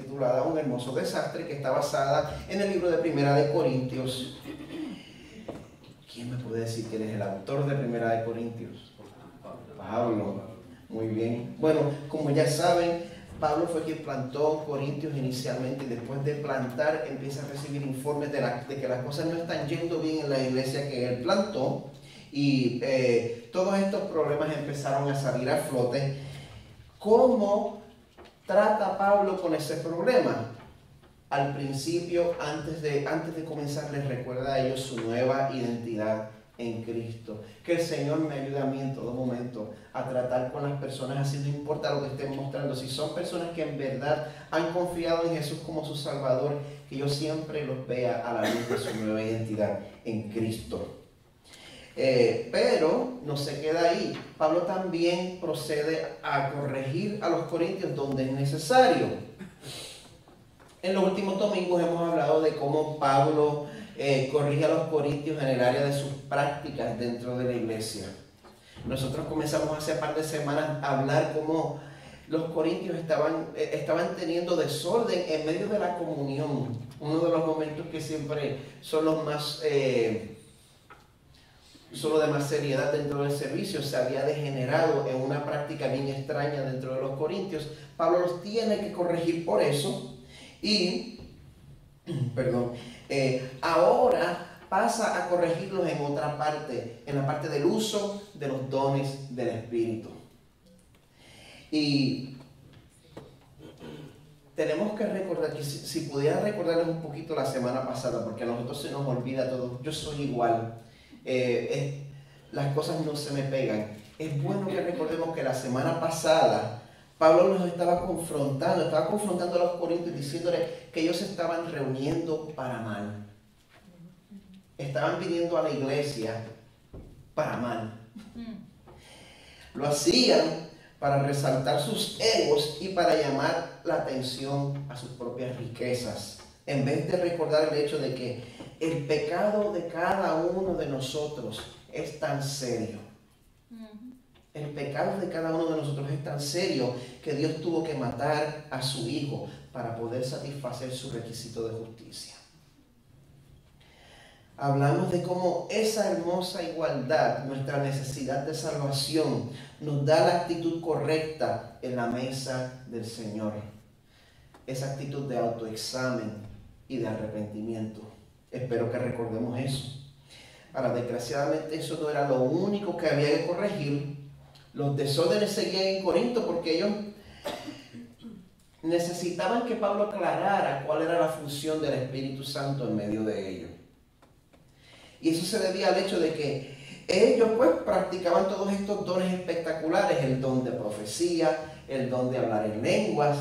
titulada Un hermoso desastre, que está basada en el libro de Primera de Corintios. ¿Quién me puede decir quién es el autor de Primera de Corintios? Pablo. Muy bien. Bueno, como ya saben, Pablo fue quien plantó Corintios inicialmente, y después de plantar empieza a recibir informes de que las cosas no están yendo bien en la iglesia que él plantó, y todos estos problemas empezaron a salir a flote. ¿Cómo trata Pablo con ese problema? Al principio, antes de comenzar, les recuerda a ellos su nueva identidad en Cristo. Que el Señor me ayude a mí en todo momento a tratar con las personas así, no importa lo que estén mostrando. Si son personas que en verdad han confiado en Jesús como su Salvador, que yo siempre los vea a la luz de su nueva identidad en Cristo. Pero no se queda ahí. Pablo también procede a corregir a los corintios donde es necesario. En los últimos domingos hemos hablado de cómo Pablo corrige a los corintios en el área de sus prácticas dentro de la iglesia. Nosotros comenzamos hace un par de semanas a hablar cómo los corintios estaban teniendo desorden en medio de la comunión. Uno de los momentos que siempre son los más... solo de más seriedad dentro del servicio, se había degenerado en una práctica bien extraña dentro de los corintios. Pablo los tiene que corregir por eso. Y, ahora pasa a corregirlos en otra parte, en la parte del uso de los dones del Espíritu. Y tenemos que recordar, que si pudiera recordarles un poquito la semana pasada, porque a nosotros se nos olvida todo, yo soy igual, las cosas no se me pegan. Es bueno que recordemos que la semana pasada Pablo nos estaba confrontando a los corintios diciéndoles que ellos se estaban reuniendo para mal. Estaban viniendo a la iglesia para mal. Lo hacían para resaltar sus egos y para llamar la atención a sus propias riquezas, en vez de recordar el hecho de que el pecado de cada uno de nosotros es tan serio. El pecado de cada uno de nosotros es tan serio que Dios tuvo que matar a su Hijo para poder satisfacer su requisito de justicia. Hablamos de cómo esa hermosa igualdad, nuestra necesidad de salvación, nos da la actitud correcta en la mesa del Señor. Esa actitud de autoexamen y de arrepentimiento. Espero que recordemos eso. Ahora, desgraciadamente eso no era lo único que había que corregir. Los desórdenes seguían en Corinto porque ellos necesitaban que Pablo aclarara cuál era la función del Espíritu Santo en medio de ellos. Y eso se debía al hecho de que ellos pues practicaban todos estos dones espectaculares, el don de profecía, el don de hablar en lenguas,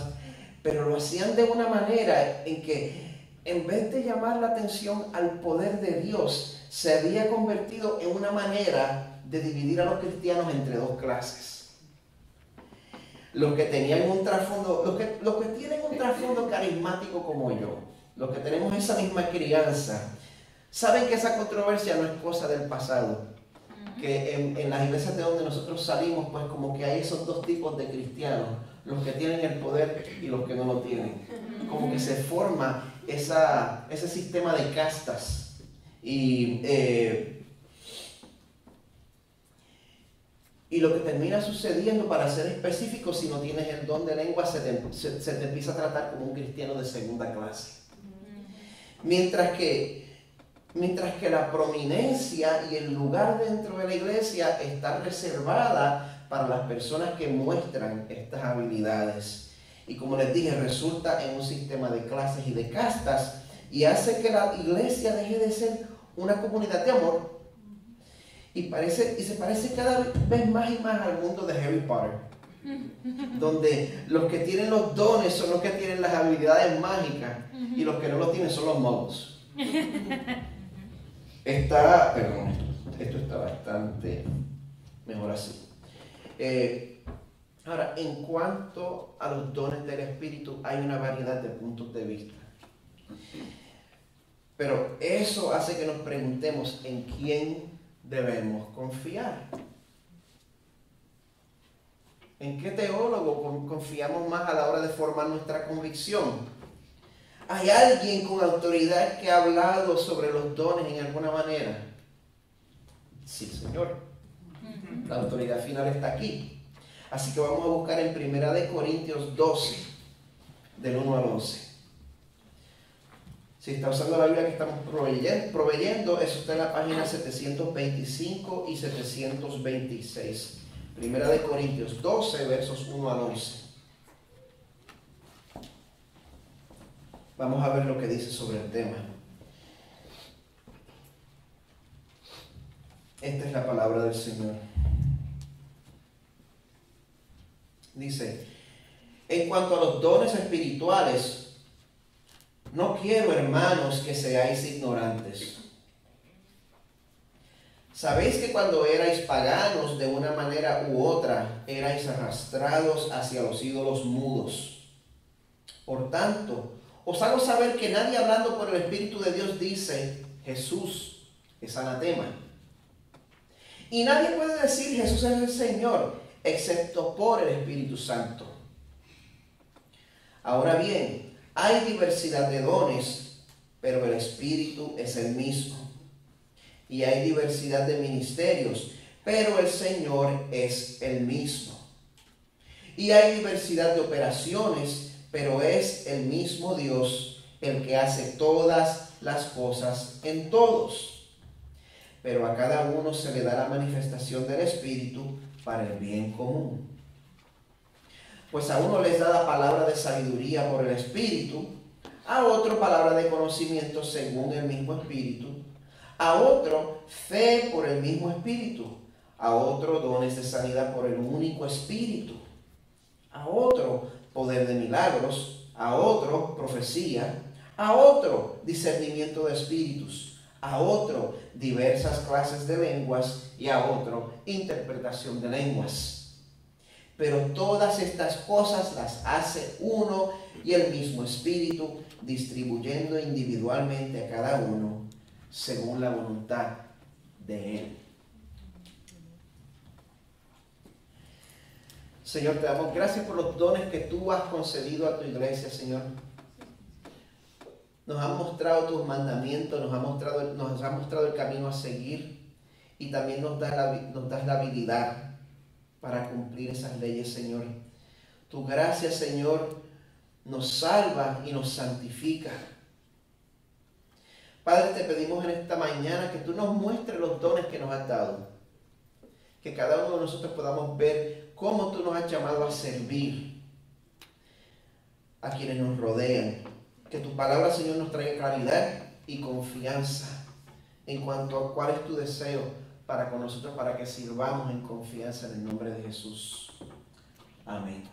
pero lo hacían de una manera en que en vez de llamar la atención al poder de Dios, se había convertido en una manera de dividir a los cristianos entre dos clases. Los que tenían un trasfondo, los que tienen un trasfondo carismático como yo, los que tenemos esa misma crianza, saben que esa controversia no es cosa del pasado. Que en las iglesias de donde nosotros salimos, pues como que hay esos dos tipos de cristianos, los que tienen el poder y los que no lo tienen. Como que se forma ese sistema de castas. Y lo que termina sucediendo, para ser específico, si no tienes el don de lengua, se te empieza a tratar como un cristiano de segunda clase. Mientras que la prominencia y el lugar dentro de la iglesia está reservada para las personas que muestran estas habilidades. Y como les dije, resulta en un sistema de clases y de castas, y hace que la iglesia deje de ser una comunidad de amor y se parece cada vez más y más al mundo de Harry Potter, donde los que tienen los dones son los que tienen las habilidades mágicas y los que no lo tienen son los muggles. Esto está bastante mejor así. Ahora, en cuanto a los dones del Espíritu, hay una variedad de puntos de vista. Pero eso hace que nos preguntemos en quién debemos confiar. ¿En qué teólogo confiamos más a la hora de formar nuestra convicción? ¿Hay alguien con autoridad que ha hablado sobre los dones en alguna manera? Sí, Señor. La autoridad final está aquí. Así que vamos a buscar en 1 Corintios 12, del 1 al 11. Si está usando la Biblia que estamos proveyendo, eso está en la página 725 y 726. 1 Corintios 12, versos 1 al 11. Vamos a ver lo que dice sobre el tema. Esta es la palabra del Señor. Dice: en cuanto a los dones espirituales, no quiero, hermanos, que seáis ignorantes. Sabéis que cuando erais paganos de una manera u otra, erais arrastrados hacia los ídolos mudos. Por tanto, os hago saber que nadie hablando por el Espíritu de Dios dice: Jesús es anatema. Y nadie puede decir: Jesús es el Señor, excepto por el Espíritu Santo. Ahora bien, hay diversidad de dones, pero el Espíritu es el mismo. Y hay diversidad de ministerios, pero el Señor es el mismo. Y hay diversidad de operaciones, pero es el mismo Dios el que hace todas las cosas en todos. Pero a cada uno se le da la manifestación del Espíritu para el bien común. Pues a uno les da la palabra de sabiduría por el Espíritu, a otro palabra de conocimiento según el mismo Espíritu, a otro fe por el mismo Espíritu, a otro dones de sanidad por el único Espíritu, a otro poder de milagros, a otro profecía, a otro discernimiento de espíritus, a otro diversas clases de lenguas y a otro interpretación de lenguas. Pero todas estas cosas las hace uno y el mismo Espíritu, distribuyendo individualmente a cada uno según la voluntad de Él. Señor, te damos gracias por los dones que tú has concedido a tu iglesia, Señor. Nos has mostrado tus mandamientos, nos has mostrado el camino a seguir y también nos das la habilidad para cumplir esas leyes, Señor. Tu gracia, Señor, nos salva y nos santifica. Padre, te pedimos en esta mañana que tú nos muestres los dones que nos has dado. Que cada uno de nosotros podamos ver cómo tú nos has llamado a servir a quienes nos rodean. Que tu palabra, Señor, nos traiga claridad y confianza en cuanto a cuál es tu deseo para con nosotros, para que sirvamos en confianza en el nombre de Jesús. Amén.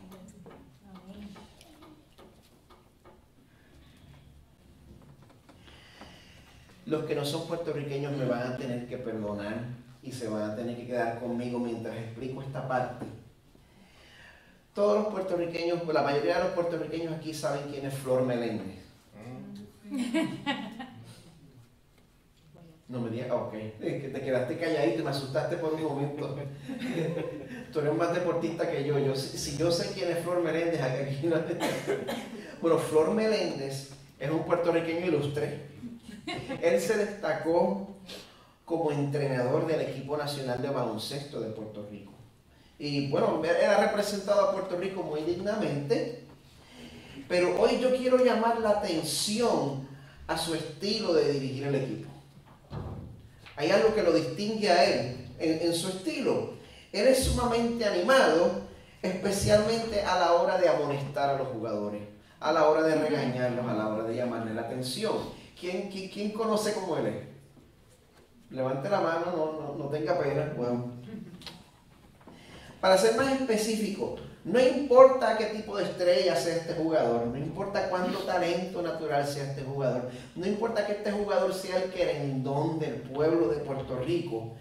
Los que no son puertorriqueños me van a tener que perdonar y se van a tener que quedar conmigo mientras explico esta parte. Todos los puertorriqueños, la mayoría de los puertorriqueños aquí saben quién es Flor Meléndez. No me digas, ok, es que te quedaste calladito y me asustaste por un momento. Tú eres más deportista que yo. Si yo sé quién es Flor Meléndez, aquí no. Bueno, Flor Meléndez es un puertorriqueño ilustre. Él se destacó como entrenador del equipo nacional de baloncesto de Puerto Rico. Y bueno, él ha representado a Puerto Rico muy dignamente. Pero hoy yo quiero llamar la atención a su estilo de dirigir el equipo. Hay algo que lo distingue a él en su estilo. Él es sumamente animado, especialmente a la hora de amonestar a los jugadores, a la hora de regañarlos, a la hora de llamarle la atención. ¿Quién conoce cómo él es? Levante la mano, no tenga pena. Bueno. Para ser más específico, no importa qué tipo de estrella sea este jugador, no importa cuánto talento natural sea este jugador, no importa que este jugador sea el querendón del pueblo de Puerto Rico,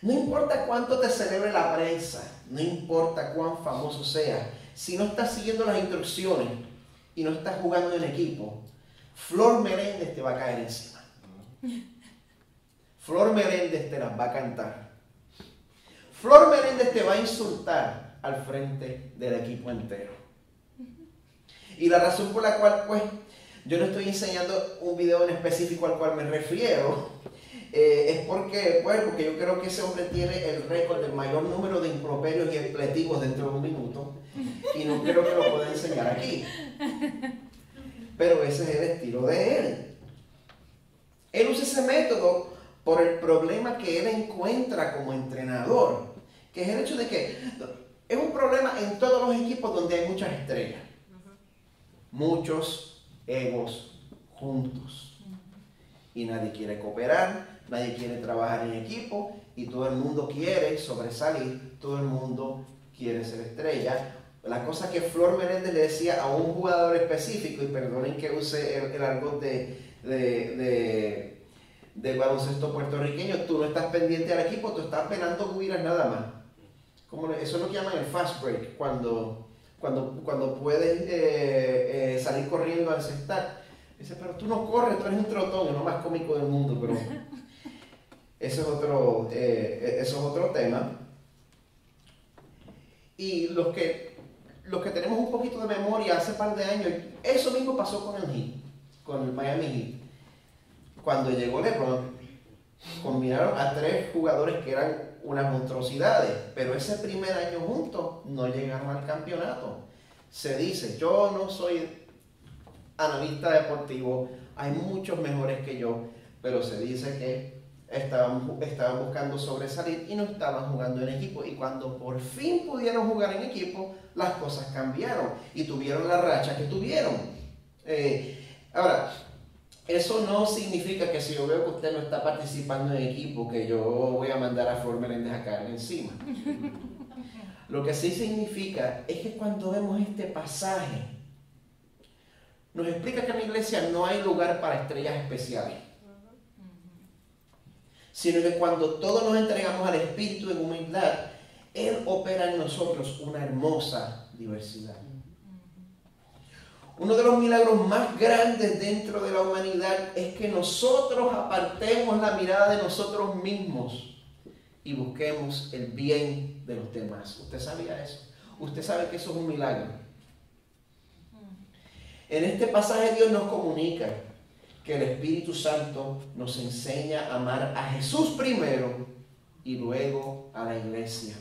no importa cuánto te celebre la prensa, no importa cuán famoso sea, si no estás siguiendo las instrucciones y no estás jugando en equipo, Flor Meléndez te va a caer encima. Flor Meléndez te las va a cantar. Flor Meléndez te va a insultar al frente del equipo entero. Y la razón por la cual, pues, yo no estoy enseñando un video en específico al cual me refiero, es porque yo creo que ese hombre tiene el récord del mayor número de improperios y expletivos dentro de un minuto, y no creo que lo pueda enseñar aquí. Pero ese es el estilo de él. Él usa ese método por el problema que él encuentra como entrenador, que es el hecho de que es un problema en todos los equipos donde hay muchas estrellas, muchos egos juntos, y nadie quiere cooperar, nadie quiere trabajar en equipo, y todo el mundo quiere sobresalir, todo el mundo quiere ser estrella. La cosa que Flor Meléndez le decía a un jugador específico, y perdonen que use el argot de baloncesto puertorriqueño: tú no estás pendiente al equipo, tú estás pelando guiras nada más. Eso es lo que llaman el fast break, cuando puedes salir corriendo al encestar. Dice, pero tú no corres, tú eres un trotón, es lo más cómico del mundo, pero eso es otro tema. Y los que tenemos un poquito de memoria, hace par de años, eso mismo pasó con el Heat, con el Miami Heat. Cuando llegó LeBron, combinaron a 3 jugadores que eran unas monstruosidades, pero ese primer año juntos no llegaron al campeonato. Se dice, yo no soy analista deportivo, hay muchos mejores que yo, pero se dice que estaban buscando sobresalir y no estaban jugando en equipo, y cuando por fin pudieron jugar en equipo, las cosas cambiaron y tuvieron la racha que tuvieron. Ahora, eso no significa que si yo veo que usted no está participando en equipo, que yo voy a mandar a Flor Meléndez a caerle encima. Lo que sí significa es que cuando vemos este pasaje, nos explica que en la iglesia no hay lugar para estrellas especiales, sino que cuando todos nos entregamos al Espíritu en humildad, Él opera en nosotros una hermosa diversidad. Uno de los milagros más grandes dentro de la humanidad es que nosotros apartemos la mirada de nosotros mismos y busquemos el bien de los demás. ¿Usted sabía eso? ¿Usted sabe que eso es un milagro? En este pasaje Dios nos comunica que el Espíritu Santo nos enseña a amar a Jesús primero y luego a la iglesia.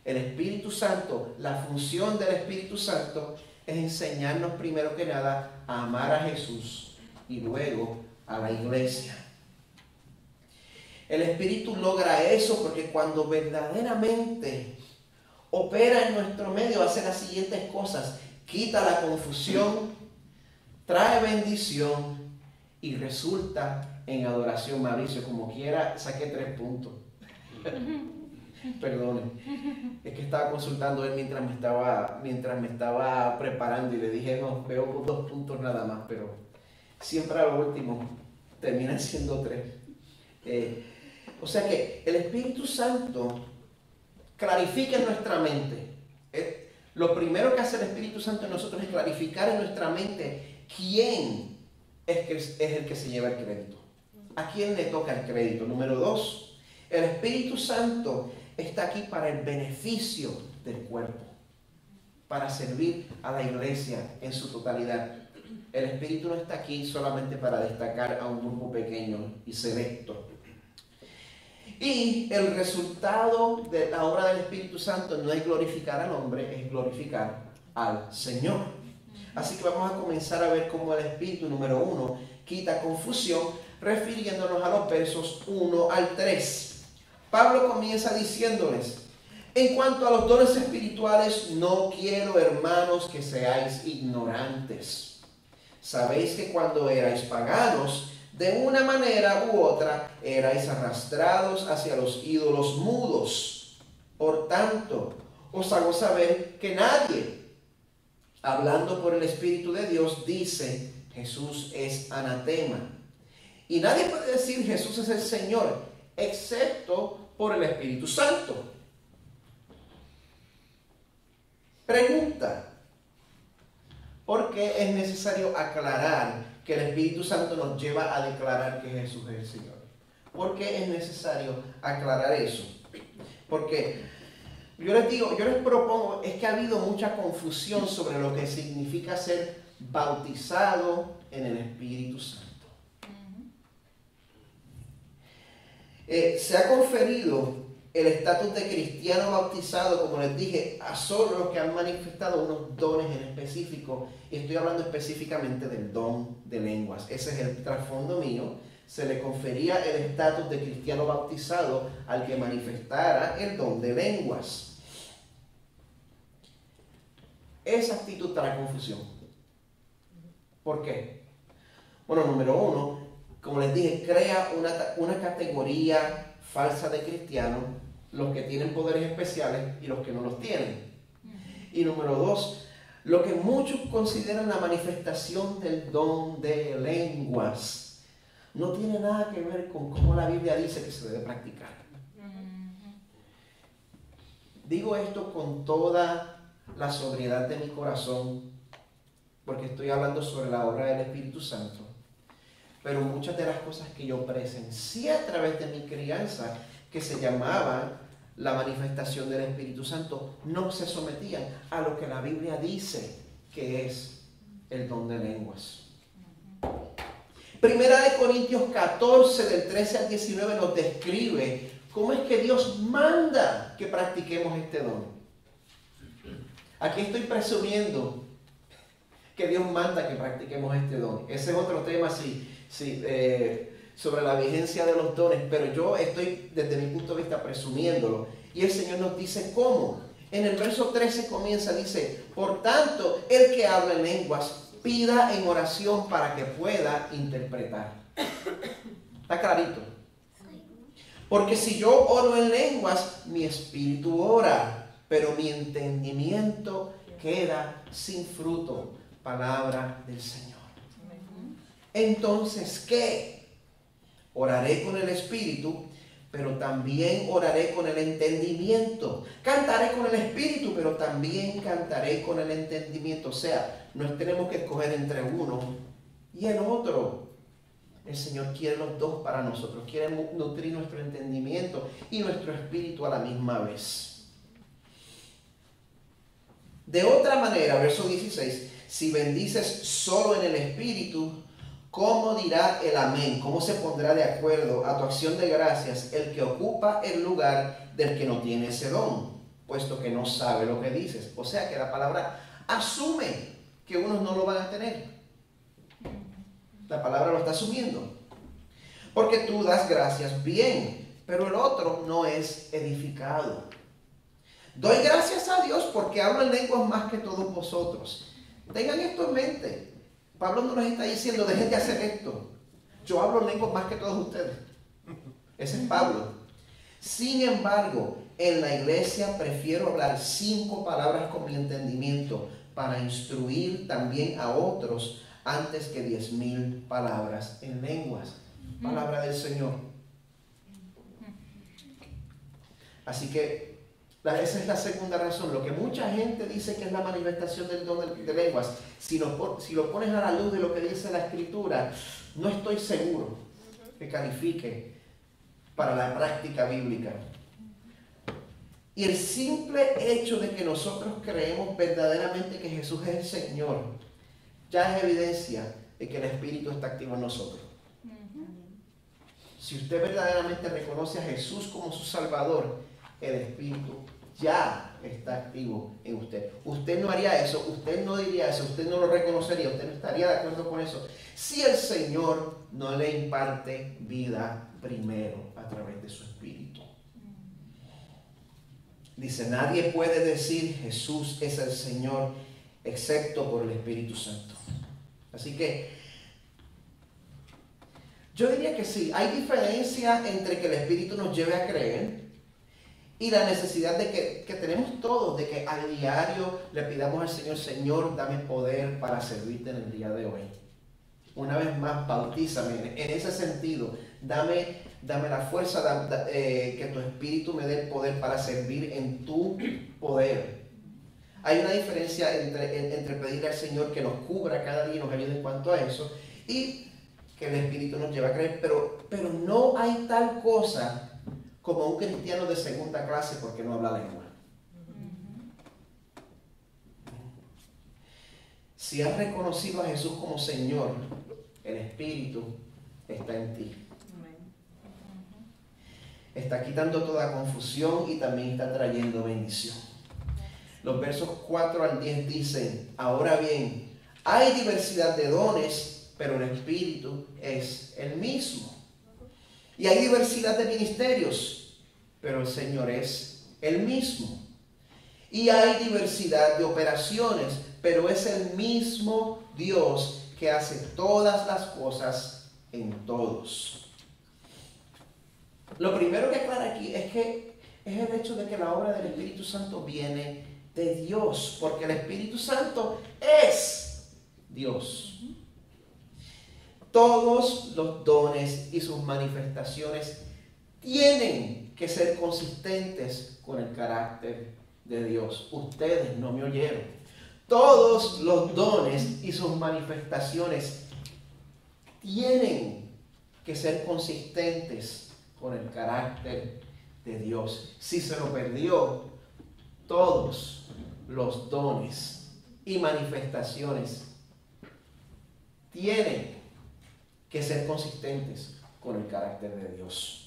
El Espíritu Santo, la función del Espíritu Santo es enseñarnos primero que nada a amar a Jesús y luego a la iglesia. El Espíritu logra eso porque cuando verdaderamente opera en nuestro medio hace las siguientes cosas: quita la confusión, trae bendición y resulta en adoración. Mauricio, como quiera, saqué 3 puntos. Perdone, es que estaba consultando él mientras me estaba preparando y le dije, no, veo 2 puntos nada más, pero siempre a lo último terminan siendo 3. O sea que el Espíritu Santo clarifica en nuestra mente. Lo primero que hace el Espíritu Santo en nosotros es clarificar en nuestra mente quién es el que se lleva el crédito, a quién le toca el crédito. Número 2, el Espíritu Santo está aquí para el beneficio del cuerpo, para servir a la iglesia en su totalidad. El Espíritu no está aquí solamente para destacar a un grupo pequeño y selecto. Y el resultado de la obra del Espíritu Santo no es glorificar al hombre, es glorificar al Señor. Así que vamos a comenzar a ver cómo el Espíritu, número 1, quita confusión, refiriéndonos a los versos 1 al 3. Pablo comienza diciéndoles: en cuanto a los dones espirituales, no quiero, hermanos, que seáis ignorantes. Sabéis que cuando erais paganos, de una manera u otra, erais arrastrados hacia los ídolos mudos. Por tanto, os hago saber que nadie, hablando por el Espíritu de Dios, dice Jesús es anatema. Y nadie puede decir Jesús es el Señor, excepto por el Espíritu Santo. Pregunta: ¿por qué es necesario aclarar que el Espíritu Santo nos lleva a declarar que Jesús es el Señor? ¿Por qué es necesario aclarar eso? Porque Yo les digo, yo les propongo, es que ha habido mucha confusión sobre lo que significa ser bautizado en el Espíritu Santo. Se ha conferido el estatus de cristiano bautizado, como les dije, a solo los que han manifestado unos dones en específico. Y estoy hablando específicamente del don de lenguas. Ese es el trasfondo mío. Se le confería el estatus de cristiano bautizado al que manifestara el don de lenguas. Esa actitud trae confusión. ¿Por qué? Bueno, número uno, como les dije, crea una categoría falsa de cristianos, los que tienen poderes especiales y los que no los tienen. Y número dos, lo que muchos consideran la manifestación del don de lenguas no tiene nada que ver con cómo la Biblia dice que se debe practicar. Digo esto con toda la sobriedad de mi corazón, porque estoy hablando sobre la obra del Espíritu Santo. Pero muchas de las cosas que yo presencié a través de mi crianza, que se llamaban la manifestación del Espíritu Santo, no se sometían a lo que la Biblia dice que es el don de lenguas. Primera de Corintios 14, del 13 al 19, nos describe cómo es que Dios manda que practiquemos este don. Aquí estoy presumiendo que Dios manda que practiquemos este don. Ese es otro tema, sí, sobre la vigencia de los dones, pero yo estoy desde mi punto de vista presumiéndolo. Y el Señor nos dice cómo. En el verso 13 comienza, dice: por tanto, el que habla en lenguas, pida en oración para que pueda interpretar. ¿Está clarito? Porque si yo oro en lenguas, mi espíritu ora, pero mi entendimiento queda sin fruto. Palabra del Señor. Entonces, ¿qué? Oraré con el espíritu, pero también oraré con el entendimiento. Cantaré con el espíritu, pero también cantaré con el entendimiento. O sea, no tenemos que escoger entre uno y el otro. El Señor quiere los dos para nosotros. Quiere nutrir nuestro entendimiento y nuestro espíritu a la misma vez. De otra manera, verso 16, si bendices solo en el espíritu, ¿cómo dirá el amén? ¿Cómo se pondrá de acuerdo a tu acción de gracias el que ocupa el lugar del que no tiene ese don, puesto que no sabe lo que dices? O sea que la palabra asume que unos no lo van a tener. La palabra lo está asumiendo. Porque tú das gracias bien, pero el otro no es edificado. Doy gracias a Dios porque hablo en lenguas más que todos vosotros. Tengan esto en mente. Pablo no les está diciendo, dejen de hacer esto. Yo hablo en lenguas más que todos ustedes. Ese es Pablo. Sin embargo, en la iglesia prefiero hablar 5 palabras con mi entendimiento para instruir también a otros antes que 10,000 palabras en lenguas. Palabra del Señor. Así que esa es la segunda razón. Lo que mucha gente dice que es la manifestación del don de lenguas, si lo pones a la luz de lo que dice la Escritura, no estoy seguro que califique para la práctica bíblica. Y el simple hecho de que nosotros creemos verdaderamente que Jesús es el Señor, ya es evidencia de que el Espíritu está activo en nosotros. Si usted verdaderamente reconoce a Jesús como su Salvador, el Espíritu ya está activo en usted. Usted no haría eso, usted no diría eso, usted no lo reconocería, usted no estaría de acuerdo con eso si el Señor no le imparte vida primero a través de su Espíritu. Dice, nadie puede decir Jesús es el Señor excepto por el Espíritu Santo. Así que yo diría que sí, hay diferencia entre que el Espíritu nos lleve a creer y la necesidad de que tenemos todos, de que a diario le pidamos al Señor, Señor, dame poder para servirte en el día de hoy. Una vez más, bautízame. En ese sentido, dame la fuerza, que tu Espíritu me dé el poder para servir en tu poder. Hay una diferencia entre pedirle al Señor que nos cubra cada día y nos ayude en cuanto a eso, y que el Espíritu nos lleva a creer, pero no hay tal cosa como un cristiano de segunda clase porque no habla lengua. Si has reconocido a Jesús como Señor, el Espíritu está en ti. Está quitando toda confusión y también está trayendo bendición. Los versos 4 al 10 dicen: ahora bien, hay diversidad de dones, pero el Espíritu es el mismo. Y hay diversidad de ministerios, pero el Señor es el mismo. Y hay diversidad de operaciones, pero es el mismo Dios que hace todas las cosas en todos. Lo primero que aclara aquí es el hecho de que la obra del Espíritu Santo viene de Dios, porque el Espíritu Santo es Dios. Todos los dones y sus manifestaciones tienen que ser consistentes con el carácter de Dios. Ustedes no me oyeron. Todos los dones y sus manifestaciones tienen que ser consistentes con el carácter de Dios. Si se lo perdió, todos los dones y manifestaciones tienen que ser consistentes con el carácter de Dios.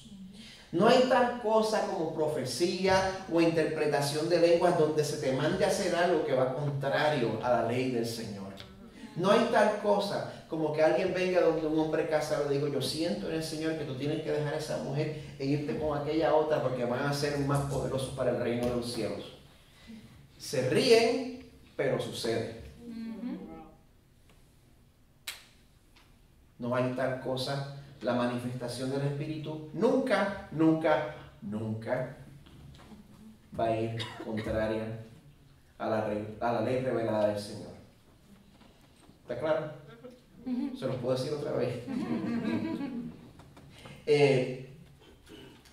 No hay tal cosa como profecía o interpretación de lenguas donde se te mande a hacer algo que va contrario a la ley del Señor. No hay tal cosa como que alguien venga donde un hombre casado y digo: yo siento en el Señor que tú tienes que dejar a esa mujer e irte con aquella otra porque van a ser más poderosos para el reino de los cielos. Se ríen, pero sucede. No hay tal cosa. La manifestación del Espíritu nunca va a ir contraria a la ley revelada del Señor. ¿Está claro? Se los puedo decir otra vez.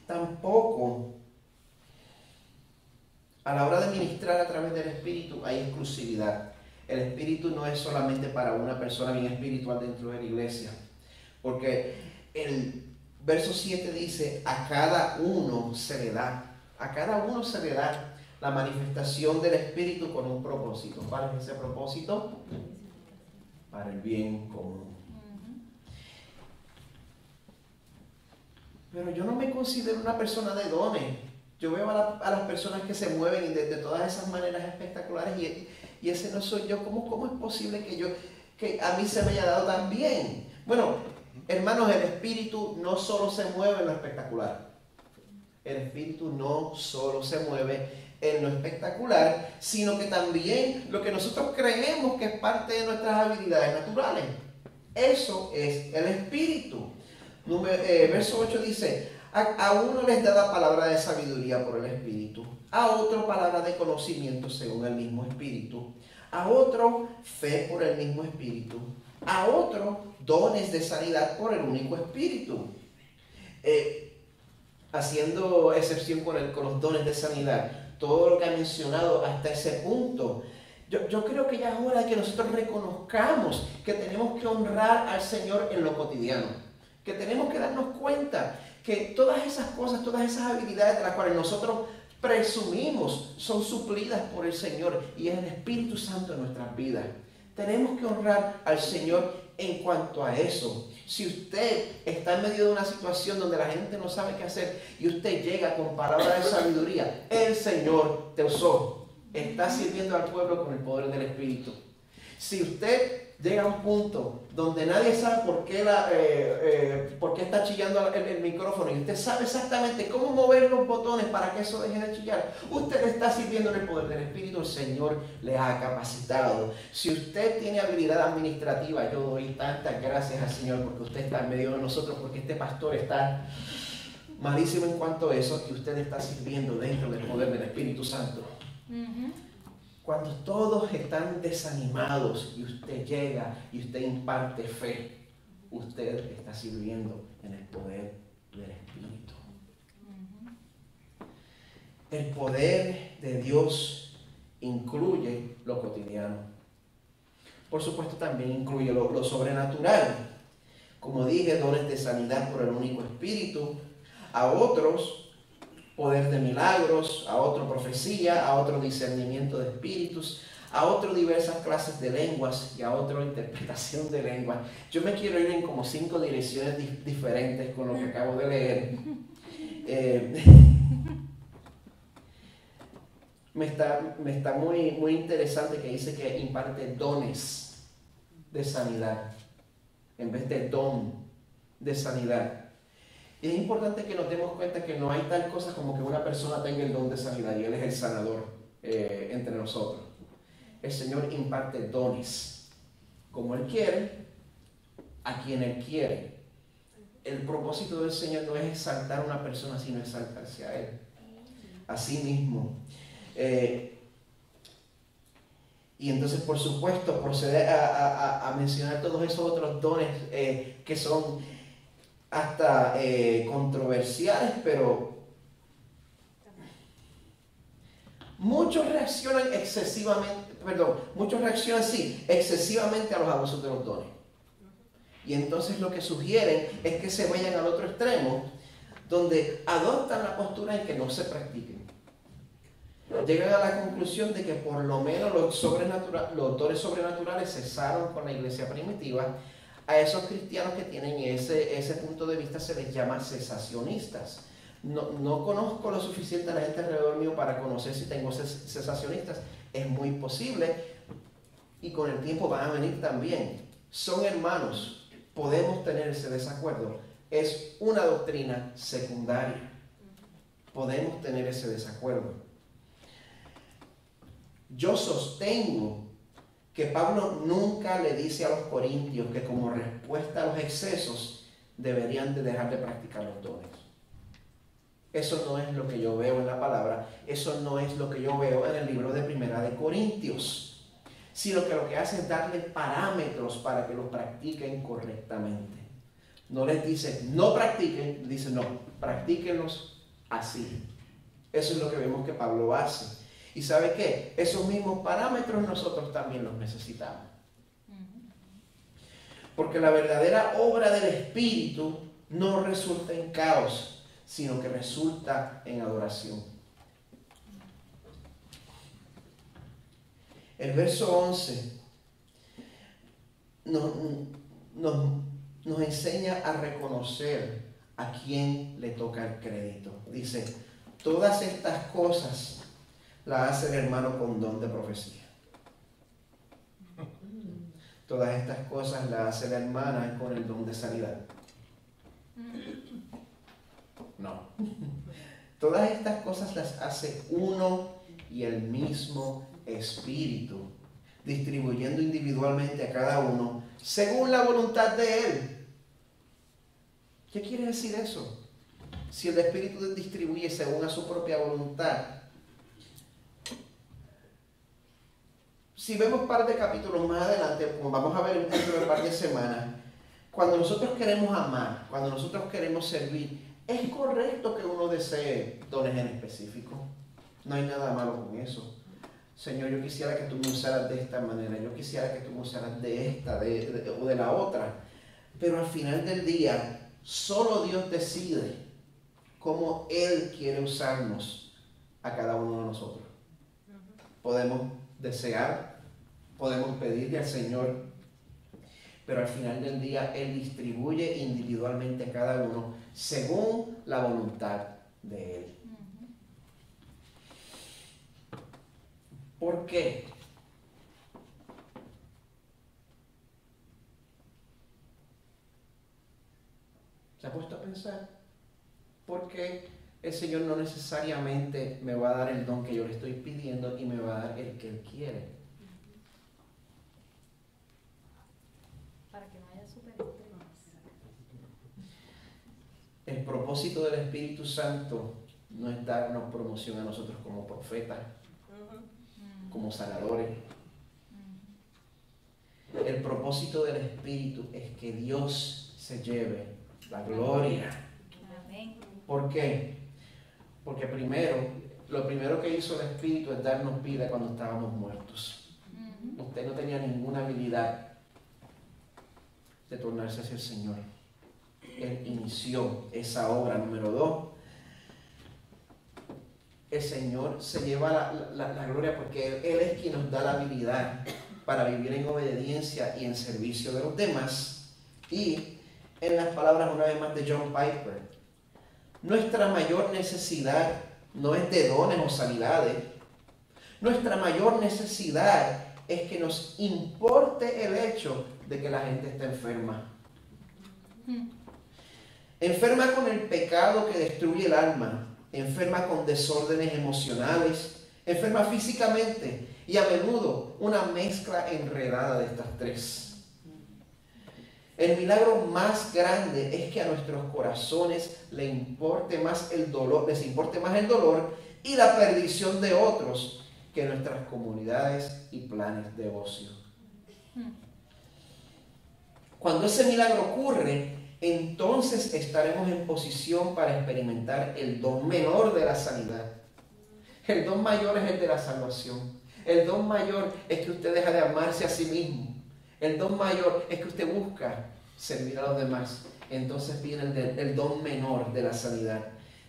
Tampoco a la hora de ministrar a través del Espíritu hay exclusividad. El Espíritu no es solamente para una persona bien espiritual dentro de la iglesia, porque el verso 7 dice: a cada uno se le da la manifestación del Espíritu con un propósito. ¿Cuál es ese propósito? Para el bien común. Pero yo no me considero una persona de dones. Yo veo a las personas que se mueven de todas esas maneras espectaculares y ese no soy yo. ¿Cómo es posible que a mí se me haya dado tan bien? Bueno, hermanos, el Espíritu no solo se mueve en lo espectacular. El Espíritu no solo se mueve en lo espectacular, sino que también lo que nosotros creemos que es parte de nuestras habilidades naturales. Eso es el Espíritu. Verso 8 dice: a uno les da la palabra de sabiduría por el Espíritu, a otro palabra de conocimiento según el mismo Espíritu, a otro fe por el mismo Espíritu, a otro dones de sanidad por el único Espíritu. Haciendo excepción con los dones de sanidad, todo lo que ha mencionado hasta ese punto, yo creo que ya es hora de que nosotros reconozcamos que tenemos que honrar al Señor en lo cotidiano, que tenemos que darnos cuenta que todas esas cosas, todas esas habilidades de las cuales nosotros presumimos son suplidas por el Señor y es el Espíritu Santo en nuestras vidas. Tenemos que honrar al Señor en cuanto a eso. Si usted está en medio de una situación donde la gente no sabe qué hacer y usted llega con palabras de sabiduría, el Señor te usó. Está sirviendo al pueblo con el poder del Espíritu. Si usted llega a un punto donde nadie sabe por qué está chillando el micrófono y usted sabe exactamente cómo mover los botones para que eso deje de chillar, usted está sirviendo en el poder del Espíritu, el Señor le ha capacitado. Si usted tiene habilidad administrativa, yo doy tantas gracias al Señor porque usted está en medio de nosotros, porque este pastor está malísimo en cuanto a eso y usted está sirviendo dentro del poder del Espíritu Santo. Cuando todos están desanimados y usted llega y usted imparte fe, usted está sirviendo en el poder del Espíritu. El poder de Dios incluye lo cotidiano. Por supuesto, también incluye lo sobrenatural. Como dije, dones de sanidad por el único Espíritu. A otros, poder de milagros, a otro profecía, a otro discernimiento de espíritus, a otro diversas clases de lenguas y a otro interpretación de lenguas. Yo me quiero ir en como 5 direcciones diferentes con lo que acabo de leer. Me está muy interesante que dice que imparte dones de sanidad en vez de don de sanidad. Y es importante que nos demos cuenta que no hay tal cosa como que una persona tenga el don de sanidad y Él es el sanador entre nosotros. El Señor imparte dones como Él quiere, a quien Él quiere. El propósito del Señor no es exaltar a una persona, sino exaltarse a Él. Así mismo. Y entonces, por supuesto, proceder a mencionar todos esos otros dones que son hasta controversiales, pero muchos reaccionan excesivamente a los abusos de los dones. Y entonces lo que sugieren es que se vayan al otro extremo, donde adoptan la postura en que no se practiquen. Llegan a la conclusión de que por lo menos los dones sobrenaturales cesaron con la iglesia primitiva. A esos cristianos que tienen ese punto de vista se les llama cesacionistas. No conozco lo suficiente a la gente alrededor mío para conocer si tengo cesacionistas. Es muy posible y con el tiempo van a venir también. Son hermanos, podemos tener ese desacuerdo. Es una doctrina secundaria. Podemos tener ese desacuerdo. Yo sostengo que Pablo nunca le dice a los corintios que como respuesta a los excesos deberían de dejar de practicar los dones. Eso no es lo que yo veo en la palabra, eso no es lo que yo veo en el libro de Primera de Corintios, sino que lo que hace es darle parámetros para que los practiquen correctamente. No les dice no practiquen, dice no, practíquenlos así. Eso es lo que vemos que Pablo hace. ¿Y sabe qué? Esos mismos parámetros nosotros también los necesitamos. Porque la verdadera obra del Espíritu no resulta en caos, sino que resulta en adoración. El verso 11 nos enseña a reconocer a quién le toca el crédito. Dice, todas estas cosas la hace el hermano con don de profecía. Todas estas cosas la hace la hermana con el don de sanidad. No. Todas estas cosas las hace uno y el mismo Espíritu, distribuyendo individualmente a cada uno según la voluntad de Él. ¿Qué quiere decir eso? Si el Espíritu distribuye según a su propia voluntad, si vemos un par de capítulos más adelante, como vamos a ver dentro de un par de semanas, cuando nosotros queremos amar, cuando nosotros queremos servir, es correcto que uno desee dones en específico. No hay nada malo con eso. Señor, yo quisiera que tú me usaras de esta manera, yo quisiera que tú me usaras de esta o de la otra. Pero al final del día, solo Dios decide cómo Él quiere usarnos a cada uno de nosotros. Podemos desear, podemos pedirle al Señor, pero al final del día Él distribuye individualmente a cada uno según la voluntad de Él. ¿Por qué? ¿Se ha puesto a pensar? ¿Por qué el Señor no necesariamente me va a dar el don que yo le estoy pidiendo y me va a dar el que Él quiere? Para que no haya superestimas. El propósito del Espíritu Santo no es darnos promoción a nosotros como profetas, como sanadores. El propósito del Espíritu es que Dios se lleve la gloria. Amén. ¿Por qué? Porque lo primero que hizo el Espíritu es darnos vida cuando estábamos muertos. Usted no tenía ninguna habilidad de tornarse hacia el Señor. Él inició esa obra. Número 2, el Señor se lleva la gloria porque Él es quien nos da la habilidad para vivir en obediencia y en servicio de los demás. Y en las palabras una vez más de John Piper, nuestra mayor necesidad no es de dones o sanidades. Nuestra mayor necesidad es que nos importe el hecho de que la gente está enferma. Enferma con el pecado que destruye el alma, enferma con desórdenes emocionales, enferma físicamente y a menudo una mezcla enredada de estas tres. El milagro más grande es que a nuestros corazones les importe más el dolor y la perdición de otros que nuestras comunidades y planes de ocio. Cuando ese milagro ocurre, entonces estaremos en posición para experimentar el don menor de la sanidad. El don mayor es el de la salvación. El don mayor es que usted deja de amarse a sí mismo. El don mayor es que usted busca servir a los demás. Entonces viene el don menor de la sanidad.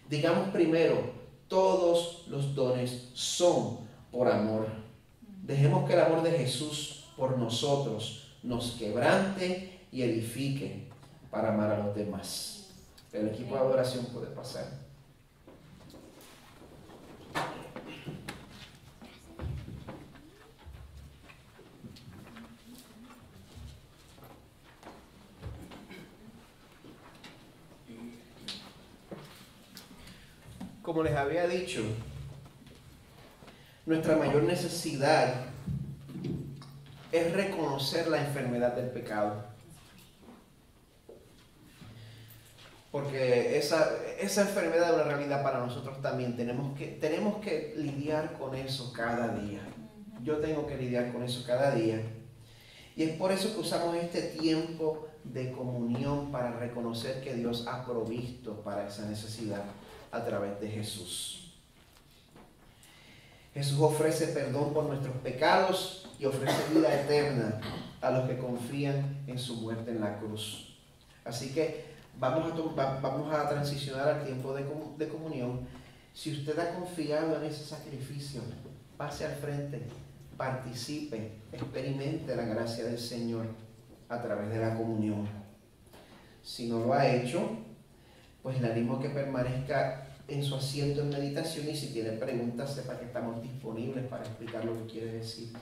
Digamos primero, todos los dones son por amor. Dejemos que el amor de Jesús por nosotros nos quebrante y edifique para amar a los demás. El equipo de adoración puede pasar. Como les había dicho, nuestra mayor necesidad es reconocer la enfermedad del pecado. Porque esa enfermedad es una realidad para nosotros también. Tenemos que lidiar con eso cada día. Yo tengo que lidiar con eso cada día. Y es por eso que usamos este tiempo de comunión para reconocer que Dios ha provisto para esa necesidad a través de Jesús. Jesús ofrece perdón por nuestros pecados y ofrece vida eterna a los que confían en su muerte en la cruz. Así que vamos a transicionar al tiempo de comunión. Si usted ha confiado en ese sacrificio, pase al frente, participe, experimente la gracia del Señor a través de la comunión. Si no lo ha hecho, pues le animo a que permanezca en su asiento en meditación, y si tiene preguntas, sepa que estamos disponibles para explicar lo que quiere decir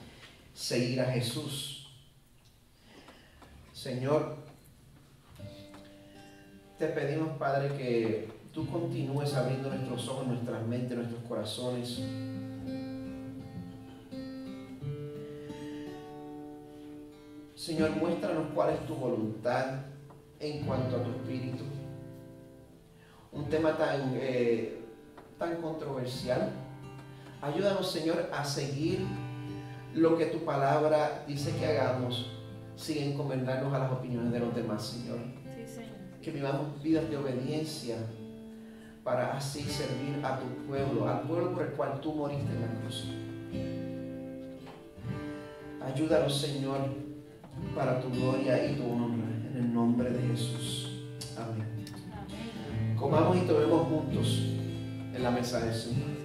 seguir a Jesús. Señor, te pedimos, Padre, que tú continúes abriendo nuestros ojos, nuestras mentes, nuestros corazones. Señor, muéstranos cuál es tu voluntad en cuanto a tu espíritu. Un tema tan controversial. Ayúdanos, Señor, a seguir lo que tu palabra dice que hagamos, sin encomendarnos a las opiniones de los demás, Señor. Sí, Señor. Que vivamos vidas de obediencia para así servir a tu pueblo, al pueblo por el cual tú moriste en la cruz. Ayúdanos, Señor, para tu gloria y tu honra, en el nombre de Jesús. Amén. Comamos y tomemos juntos en la mesa del Señor.